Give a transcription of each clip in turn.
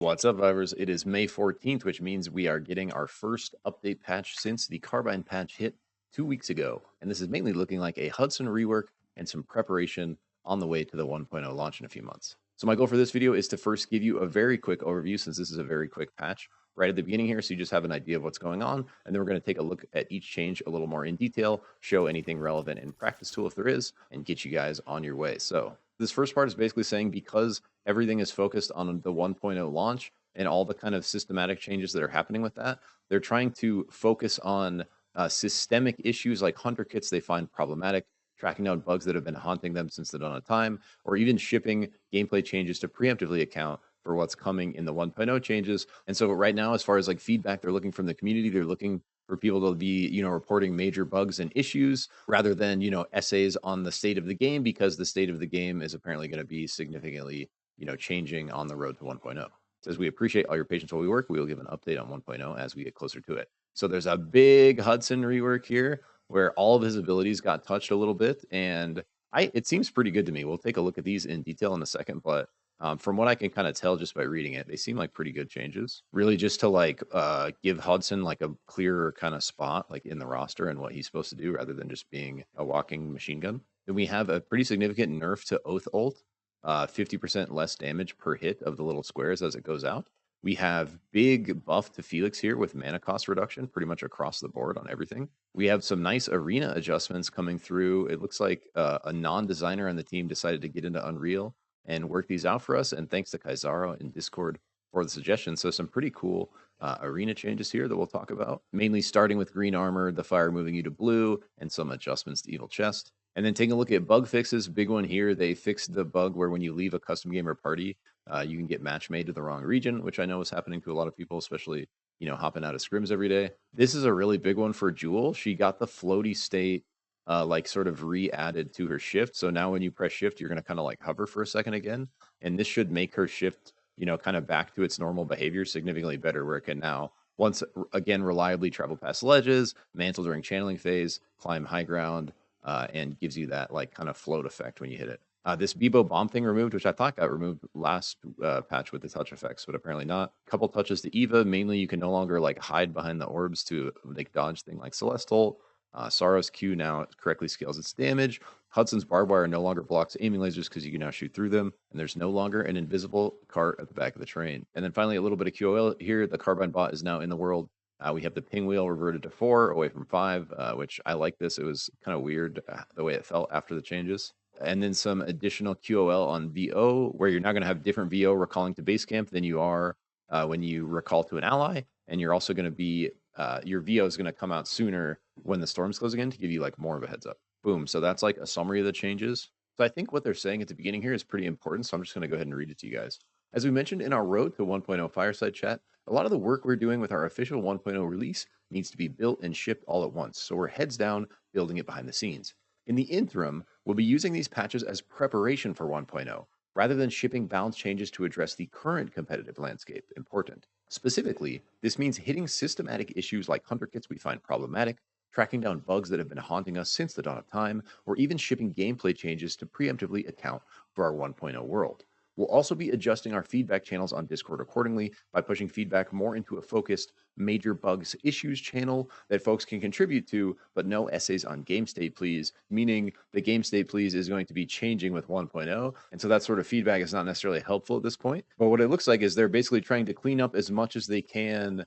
What's up, Vibers? It is May 14th, which means we are getting our first update patch since the Carbine patch hit 2 weeks ago. And this is mainly looking like a Hudson rework and some preparation on the way to the 1.0 launch in a few months. So my goal for this video is to first give you a very quick overview, since this is a very quick patch right at the beginning here, so you just have an idea of what's going on. And then we're going to take a look at each change a little more in detail, show anything relevant in practice tool if there is, and get you guys on your way. So this first part is basically saying, because everything is focused on the 1.0 launch and all the kind of systematic changes that are happening with that, they're trying to focus on systemic issues like hunter kits they find problematic, tracking down bugs that have been haunting them since the dawn of time, or even shipping gameplay changes to preemptively account for what's coming in the 1.0 changes. And so right now, as far as like feedback they're looking from the community, they're looking for people to be, reporting major bugs and issues rather than, essays on the state of the game, because the state of the game is apparently going to be significantly, changing on the road to 1.0. It says, we appreciate all your patience while we work. We will give an update on 1.0 as we get closer to it. So there's a big Hudson rework here where all of his abilities got touched a little bit, and it seems pretty good to me. We'll take a look at these in detail in a second, but from what I can kind of tell just by reading it, they seem like pretty good changes. Really, just to like give Hudson like a clearer kind of spot like in the roster and what he's supposed to do, rather than just being a walking machine gun. Then we have a pretty significant nerf to Oath Ult, 50% less damage per hit of the little squares as it goes out. We have big buff to Felix here with mana cost reduction pretty much across the board on everything. We have some nice arena adjustments coming through. It looks like a non-designer on the team decided to get into Unreal and work these out for us. And thanks to Kaizara in Discord for the suggestion. So some pretty cool arena changes here that we'll talk about, mainly starting with green armor, the fire moving you to blue, and some adjustments to Evil Chest. And then taking a look at bug fixes, big one here. They fixed the bug where when you leave a custom gamer party, you can get match made to the wrong region, which I know is happening to a lot of people, especially, hopping out of scrims every day. This is a really big one for Joule. She got the floaty state like sort of re-added to her shift. So now when you press shift, you're going to kind of like hover for a second again. And this should make her shift, kind of back to its normal behavior significantly better, where it can now once again reliably travel past ledges, mantle during channeling phase, climb high ground, and gives you that like kind of float effect when you hit it. This Bebo bomb thing removed, which I thought got removed last patch with the touch effects, but apparently not. Couple touches to Eva. Mainly, you can no longer like hide behind the orbs to make dodge thing like Celestial. Sorrow's Q now correctly scales its damage. Hudson's barbed wire no longer blocks aiming lasers because you can now shoot through them. And there's no longer an invisible cart at the back of the train. And then finally, a little bit of QOL here. The Carbine bot is now in the world. We have the ping wheel reverted to 4 away from 5, which I like this. It was kind of weird the way it felt after the changes. And then some additional QOL on VO, where you're now going to have different VO recalling to base camp than you are when you recall to an ally. And you're also going to be, your VO is going to come out sooner when the storms close again to give you like more of a heads up. Boom. So that's like a summary of the changes. So I think what they're saying at the beginning here is pretty important. So I'm just going to go ahead and read it to you guys. As we mentioned in our Road to 1.0 Fireside Chat, a lot of the work we're doing with our official 1.0 release needs to be built and shipped all at once. So we're heads down building it behind the scenes. In the interim, we'll be using these patches as preparation for 1.0, rather than shipping balance changes to address the current competitive landscape. Important. Specifically, this means hitting systematic issues like hunter kits we find problematic, tracking down bugs that have been haunting us since the dawn of time, or even shipping gameplay changes to preemptively account for our 1.0 world. We'll also be adjusting our feedback channels on Discord accordingly by pushing feedback more into a focused major bugs issues channel that folks can contribute to, but no essays on game state please, meaning the game state please is going to be changing with 1.0. And so that sort of feedback is not necessarily helpful at this point. But what it looks like is they're basically trying to clean up as much as they can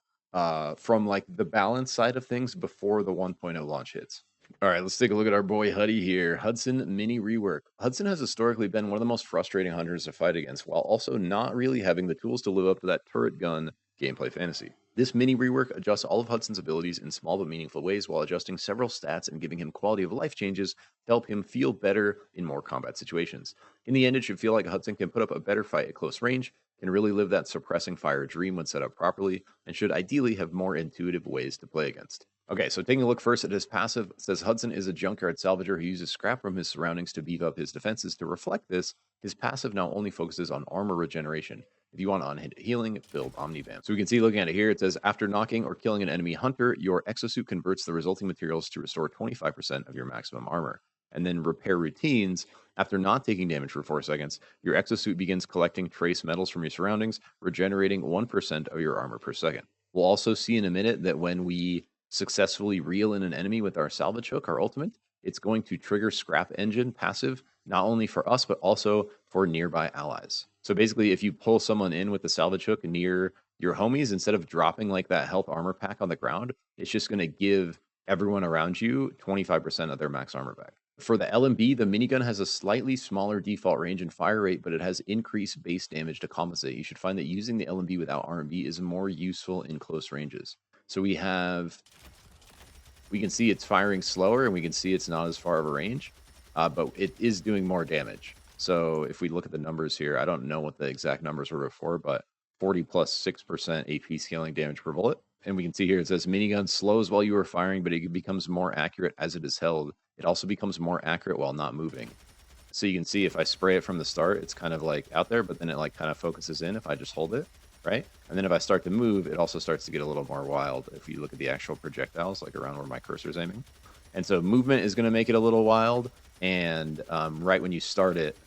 from like the balance side of things before the 1.0 launch hits. All right, let's take a look at our boy Huddy here. Hudson Mini Rework. Hudson has historically been one of the most frustrating hunters to fight against, while also not really having the tools to live up to that turret gun gameplay fantasy. This mini rework adjusts all of Hudson's abilities in small but meaningful ways, while adjusting several stats and giving him quality of life changes to help him feel better in more combat situations. In the end, it should feel like Hudson can put up a better fight at close range, can really live that suppressing fire dream when set up properly, and should ideally have more intuitive ways to play against. Okay, so taking a look first at his passive, it says Hudson is a junkyard salvager who uses scrap from his surroundings to beef up his defenses. To reflect this, his passive now only focuses on armor regeneration. If you want on-hit healing, build Omnivamp. So we can see looking at it here, it says after knocking or killing an enemy hunter, your exosuit converts the resulting materials to restore 25% of your maximum armor. And then repair routines. After not taking damage for 4 seconds, your exosuit begins collecting trace metals from your surroundings, regenerating 1% of your armor per second. We'll also see in a minute that when we successfully reel in an enemy with our salvage hook, our ultimate, it's going to trigger scrap engine passive, not only for us, but also for nearby allies. So basically, if you pull someone in with the salvage hook near your homies, instead of dropping like that health armor pack on the ground, it's just going to give everyone around you 25% of their max armor back. For the LMB, the minigun has a slightly smaller default range and fire rate, but it has increased base damage to compensate. You should find that using the LMB without RMB is more useful in close ranges. So we can see it's firing slower, and we can see it's not as far of a range, but it is doing more damage. So if we look at the numbers here, I don't know what the exact numbers were before, but 40 plus 6% AP scaling damage per bullet. And we can see here it says minigun slows while you are firing, but it becomes more accurate as it is held. It also becomes more accurate while not moving. So you can see if I spray it from the start, it's kind of like out there, but then it like kind of focuses in if I just hold it, right? And then if I start to move, it also starts to get a little more wild if you look at the actual projectiles, like around where my cursor is aiming. And so movement is going to make it a little wild, and right when you start it,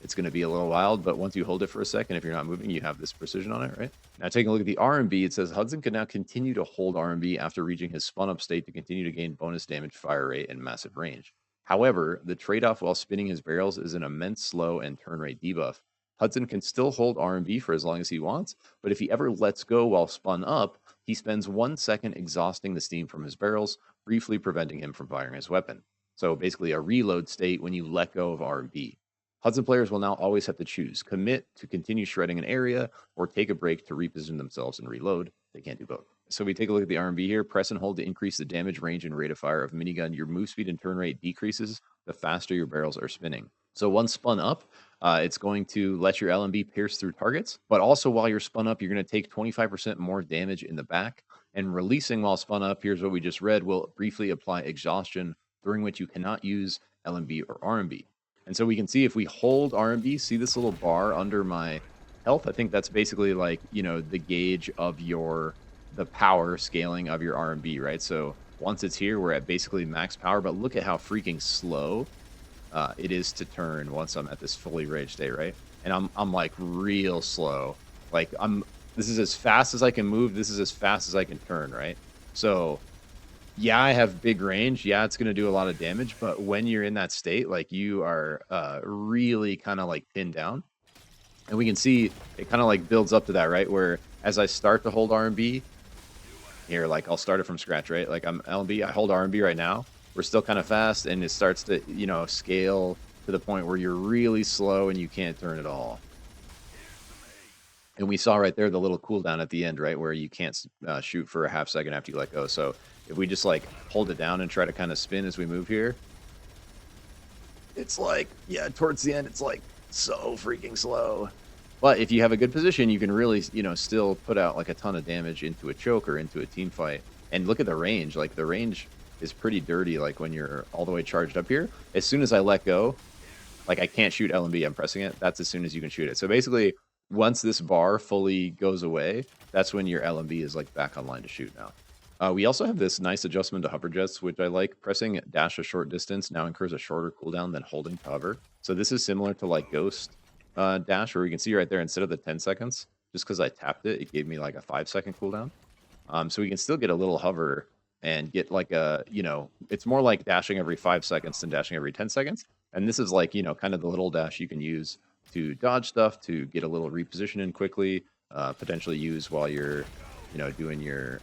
it's going to be a little wild, but once you hold it for a second, if you're not moving, you have this precision on it, right? Now taking a look at the RMB, it says Hudson can now continue to hold RMB after reaching his spun up state to continue to gain bonus damage, fire rate, and massive range. However, the trade-off while spinning his barrels is an immense slow and turn rate debuff. Hudson can still hold RMB for as long as he wants, but if he ever lets go while spun up, he spends 1 second exhausting the steam from his barrels, briefly preventing him from firing his weapon. So basically a reload state when you let go of RMB. Hudson players will now always have to choose, commit to continue shredding an area, or take a break to reposition themselves and reload. They can't do both. So we take a look at the RMB here. Press and hold to increase the damage, range, and rate of fire of minigun. Your move speed and turn rate decreases the faster your barrels are spinning. So once spun up, it's going to let your LMB pierce through targets, but also while you're spun up, you're going to take 25% more damage in the back. And releasing while spun up, here's what we just read, will briefly apply exhaustion, during which you cannot use LMB or RMB. And so we can see if we hold RMB, see this little bar under my health? I think that's basically like, you know, the gauge of the power scaling of your RMB, right? So once it's here, we're at basically max power, but look at how freaking slow it is to turn once I'm at this fully rage state, right? And I'm like real slow. Like this is as fast as I can move. This is as fast as I can turn, right? So yeah, I have big range. Yeah, it's going to do a lot of damage, but when you're in that state, like you are really kind of like pinned down. And we can see it kind of like builds up to that, right? Where as I start to hold RMB here, like I'll start it from scratch, right? Like I'm LMB, I hold RMB right now. We're still kind of fast, and it starts to, you know, scale to the point where you're really slow and you can't turn at all. And we saw right there the little cooldown at the end, right, where you can't shoot for a half second after you let go. So if we just like hold it down and try to kind of spin as we move here, it's like, yeah, towards the end, it's like so freaking slow. But if you have a good position, you can really, you know, still put out like a ton of damage into a choke or into a team fight. And look at the range. Like the range is pretty dirty. Like when you're all the way charged up here, as soon as I let go, like I can't shoot LMB, I'm pressing it. That's as soon as you can shoot it. So basically, once this bar fully goes away, that's when your LMB is like back online to shoot now. We also have this nice adjustment to hover jets, which I like. Pressing dash a short distance now incurs a shorter cooldown than holding to hover. So this is similar to like Ghost dash, where we can see right there, instead of the 10 seconds, just because I tapped it, it gave me like a 5-second cooldown. So we can still get a little hover and get like a, you know, it's more like dashing every 5 seconds than dashing every 10 seconds. And this is like, you know, kind of the little dash you can use to dodge stuff, to get a little reposition in quickly, potentially use while you're, you know, doing your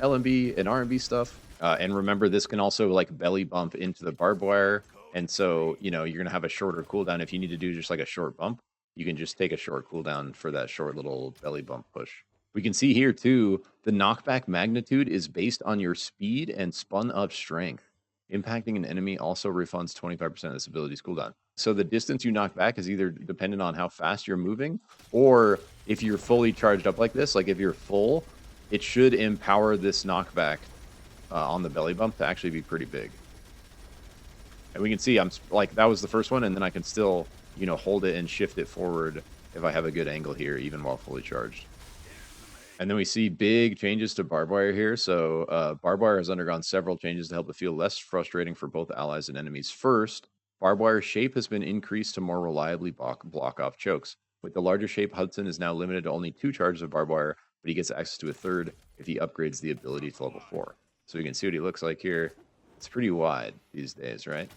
LMB and RMB stuff. And remember, this can also like belly bump into the barbed wire. And so, you know, you're going to have a shorter cooldown. If you need to do just like a short bump, you can just take a short cooldown for that short little belly bump push. We can see here too, the knockback magnitude is based on your speed and spun up strength. Impacting an enemy also refunds 25% of this ability's cooldown. So the distance you knock back is either dependent on how fast you're moving, or if you're fully charged up like this, like if you're full, it should empower this knockback on the belly bump to actually be pretty big. And we can see I'm like, that was the first one, and then I can still, you know, hold it and shift it forward if I have a good angle here, even while fully charged. And then we see big changes to barbed wire here. So barbed wire has undergone several changes to help it feel less frustrating for both allies and enemies. First, Barbed wire shape has been increased to more reliably block off chokes. With the larger shape, Hudson is now limited to only 2 charges of barbed wire, but he gets access to a third if he upgrades the ability to level 4. So you can see what he looks like here. It's pretty wide these days, right?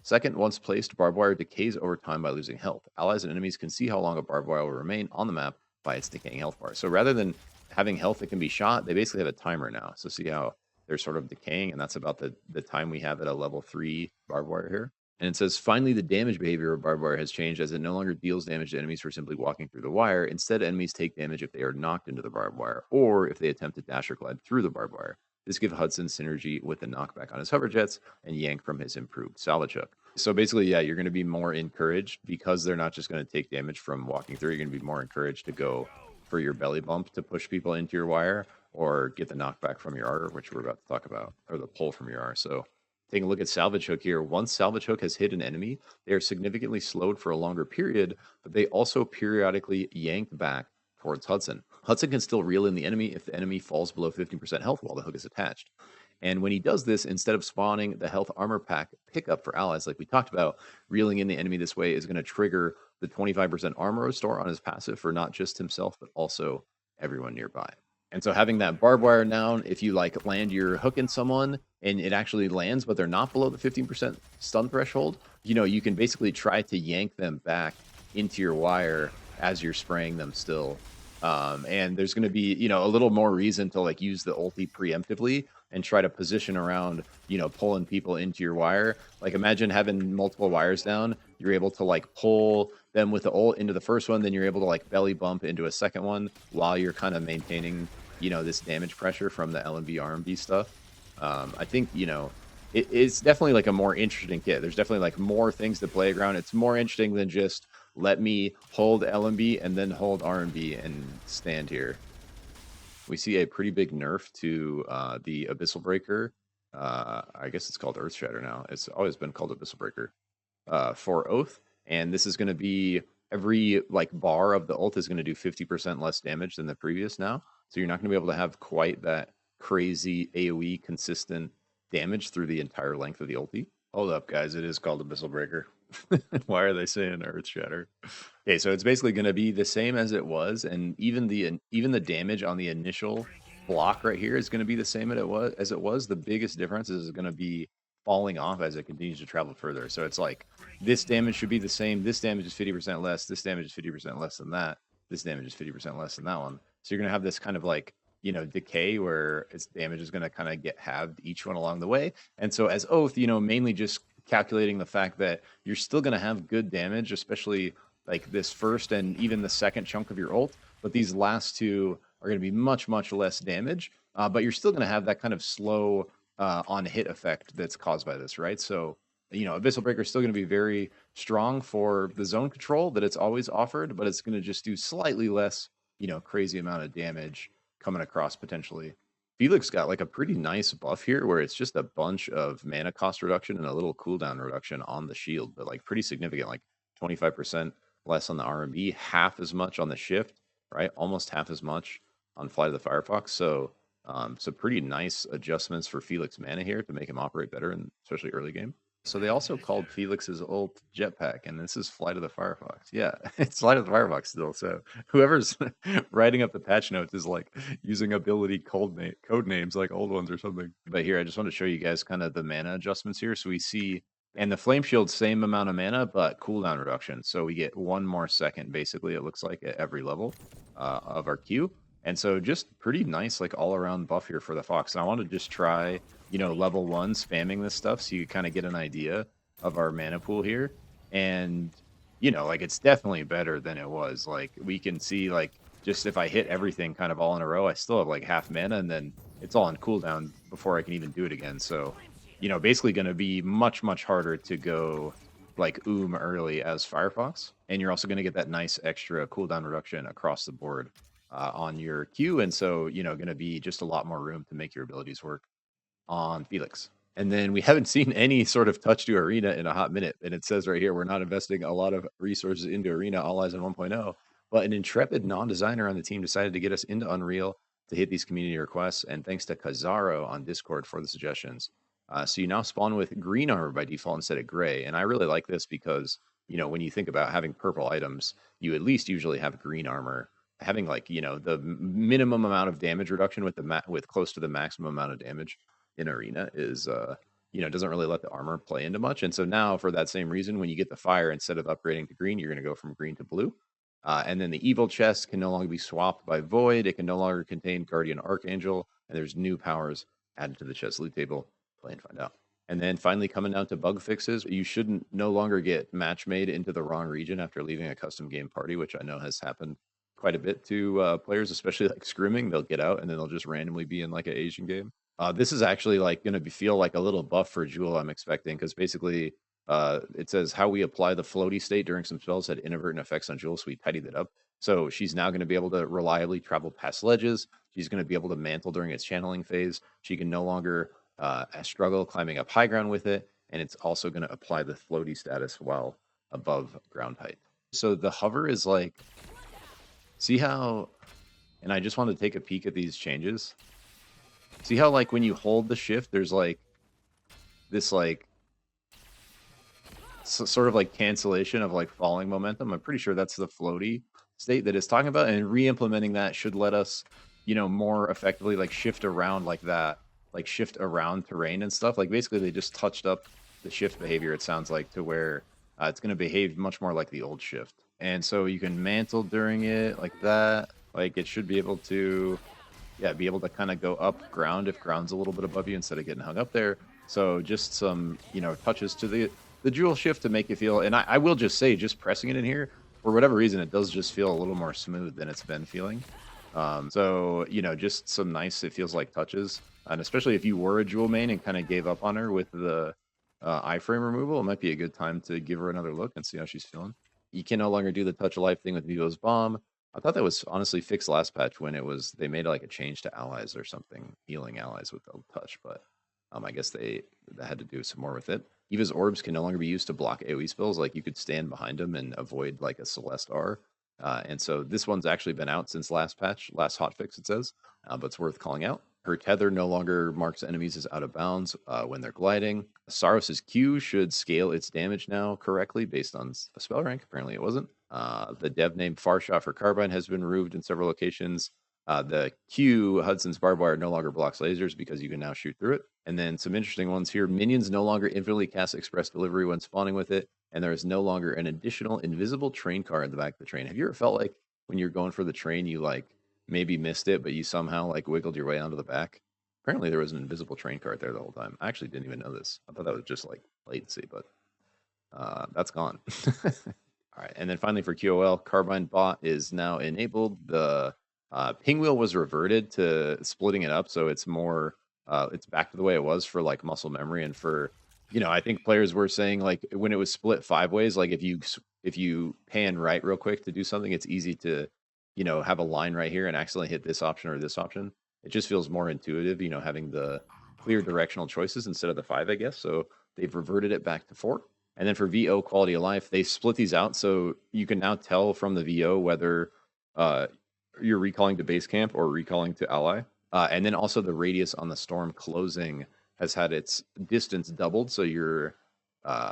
Second, once placed, barbed wire decays over time by losing health. Allies and enemies can see how long a barbed wire will remain on the map by its decaying health bar. So rather than having health that can be shot, they basically have a timer now. So see how they're sort of decaying, and that's about the time we have at a level 3 barbed wire here. And it says, finally, the damage behavior of barbed wire has changed as it no longer deals damage to enemies for simply walking through the wire. Instead, enemies take damage if they are knocked into the barbed wire or if they attempt to dash or glide through the barbed wire. This gives Hudson synergy with the knockback on his hover jets and yank from his improved salvage hook. So basically, yeah, you're going to be more encouraged because they're not just going to take damage from walking through. You're going to be more encouraged to go for your belly bump to push people into your wire or get the knockback from your R, which we're about to talk about, or the pull from your R. So taking a look at salvage hook here, once salvage hook has hit an enemy, they are significantly slowed for a longer period, but they also periodically yank back towards Hudson. Hudson can still reel in the enemy if the enemy falls below 15% health while the hook is attached. And when he does this, instead of spawning the health armor pack pickup for allies like we talked about, reeling in the enemy this way is going to trigger the 25% armor restore on his passive for not just himself, but also everyone nearby. And so having that barbed wire down, if you like land your hook in someone and it actually lands, but they're not below the 15% stun threshold, you know, you can basically try to yank them back into your wire as you're spraying them still. And there's going to be, you know, a little more reason to like use the ulti preemptively and try to position around, you know, pulling people into your wire. Like imagine having multiple wires down, you're able to like pull them with the ult into the first one, then you're able to like belly bump into a second one while you're kind of maintaining, you know, this damage pressure from the LMB RMB stuff. I think, you know, it's definitely like a more interesting kit. There's definitely like more things to play around. It's more interesting than just let me hold LMB and then hold RMB and stand here. We see a pretty big nerf to the Abyssal Breaker. I guess it's called Earth Shatter now. It's always been called Abyssal Breaker for Oath. And this is going to be every like bar of the ult is going to do 50% less damage than the previous now. So you're not going to be able to have quite that crazy AoE consistent damage through the entire length of the ulti. Hold up, guys. It is called Abyssal Breaker. Why are they saying Earth Shatter? Okay, so it's basically going to be the same as it was, and even the damage on the initial block right here is going to be the same as it was. The biggest difference is going to be falling off as it continues to travel further. So it's like this damage should be the same. This damage is 50% less. This damage is 50% less than that. This damage is 50% less than that one. So you're going to have this kind of like, you know, decay where its damage is going to kind of get halved each one along the way. And so as Oath, you know, mainly just calculating the fact that you're still going to have good damage, especially like this first and even the second chunk of your ult, but these last two are going to be much, much less damage, but you're still going to have that kind of slow on hit effect that's caused by this, right? So, you know, Abyssal Breaker is still going to be very strong for the zone control that it's always offered, but it's going to just do slightly less, you know, crazy amount of damage coming across potentially. Felix got like a pretty nice buff here where it's just a bunch of mana cost reduction and a little cooldown reduction on the shield, but like pretty significant, like 25% less on the RMB, half as much on the shift, right? Almost half as much on Fly to the Firefox. So pretty nice adjustments for Felix mana here to make him operate better, and especially early game. So they also called Felix's ult Jetpack, and this is Fly to the Firefox. Yeah, it's Fly to the Firefox still. So whoever's writing up the patch notes is like using ability code names like old ones or something. But here, I just want to show you guys kind of the mana adjustments here. So we see, and the Flame Shield, same amount of mana, but cooldown reduction. So we get 1 more second, basically, it looks like, at every level of our Q. And so just pretty nice, like all around buff here for the Fox. And I want to just try, you know, level 1 spamming this stuff so you kind of get an idea of our mana pool here. And, you know, like it's definitely better than it was. Like we can see, like, just if I hit everything kind of all in a row, I still have like half mana, and then it's all on cooldown before I can even do it again. So, you know, basically going to be much, much harder to go like early as Firefox. And you're also going to get that nice extra cooldown reduction across the board on your Q. And so, you know, going to be just a lot more room to make your abilities work on Felix. And then we haven't seen any sort of touch to Arena in a hot minute. And it says right here, we're not investing a lot of resources into Arena, All Eyes on 1.0. But an intrepid non-designer on the team decided to get us into Unreal to hit these community requests. And thanks to Kazaro on Discord for the suggestions. So you now spawn with green armor by default instead of gray. And I really like this because, when you think about having purple items, you at least usually have green armor. Having like, the minimum amount of damage reduction with with close to the maximum amount of damage in arena is doesn't really let the armor play into much. And so now for that same reason, when you get the fire, instead of upgrading to green, you're going to go from green to blue. And then the evil chest can no longer be swapped by void. It can no longer contain guardian archangel, and there's new powers added to the chest loot table. Play and find out. And then finally coming down to bug fixes, you shouldn't no longer get match made into the wrong region after leaving a custom game party, which I know has happened quite a bit to players, especially like scrimming. They'll get out and then they'll just randomly be in like an Asian game. This is actually like going to feel like a little buff for Joule, I'm expecting, because basically it says how we apply the floaty state during some spells had inadvertent effects on Joule, so we tidied it up. So she's now going to be able to reliably travel past ledges. She's going to be able to mantle during its channeling phase. She can no longer struggle climbing up high ground with it, and it's also going to apply the floaty status while above ground height. So the hover is like, see how, and I just want to take a peek at these changes. See how like when you hold the shift, there's like this like sort of like cancellation of like falling momentum. I'm pretty sure that's the floaty state that it's talking about, and re-implementing that should let us, more effectively like shift around like that, like shift around terrain and stuff. Like basically they just touched up the shift behavior, it sounds like, to where it's going to behave much more like the old shift. And so you can mantle during it like that. Like it should be able to, be able to kind of go up ground if ground's a little bit above you instead of getting hung up there. So just some, touches to the Joule shift to make you feel, and I will just say, just pressing it in here, for whatever reason, it does just feel a little more smooth than it's been feeling. So, just some nice, it feels like touches. And especially if you were a Joule main and kind of gave up on her with the iframe removal, it might be a good time to give her another look and see how she's feeling. You can no longer do the touch of life thing with Vivo's bomb. I thought that was honestly fixed last patch when they made like a change to allies or something, healing allies with the touch, but I guess they had to do some more with it. Eva's orbs can no longer be used to block AoE spells. Like you could stand behind them and avoid like a Celeste R. And so this one's actually been out since last patch, last hotfix it says, but it's worth calling out. Her tether no longer marks enemies as out of bounds when they're gliding. Saros' Q should scale its damage now correctly based on a spell rank. Apparently it wasn't. The dev name Farshot for Carbine has been removed in several locations. The Q, Hudson's barbed wire, no longer blocks lasers because you can now shoot through it. And then some interesting ones here. Minions no longer infinitely cast express delivery when spawning with it. And there is no longer an additional invisible train car in the back of the train. Have you ever felt like when you're going for the train, you like maybe missed it, but you somehow like wiggled your way onto the back? Apparently there was an invisible train cart there the whole time. I actually didn't even know this. I thought that was just like latency, but that's gone. All right. And then finally for QOL, Carbine bot is now enabled. The ping wheel was reverted to splitting it up, so it's more it's back to the way it was for like muscle memory. And for I think players were saying like when it was split 5 ways, like if you pan right real quick to do something, it's easy to have a line right here and accidentally hit this option or this option. It just feels more intuitive, having the clear directional choices instead of the 5, I guess. So they've reverted it back to 4. And then for VO quality of life, they split these out so you can now tell from the VO whether you're recalling to base camp or recalling to ally. And then also the radius on the storm closing has had its distance doubled. So you're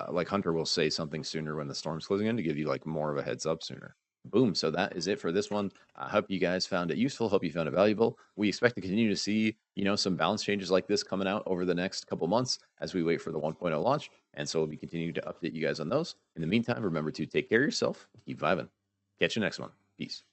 like Hunter will say something sooner when the storm's closing in to give you like more of a heads up sooner. Boom. So that is it for this one. I hope you guys found it useful. Hope you found it valuable. We expect to continue to see, some balance changes like this coming out over the next couple months as we wait for the 1.0 launch. And so we'll be continuing to update you guys on those. In the meantime, remember to take care of yourself. Keep vibing. Catch you next one. Peace.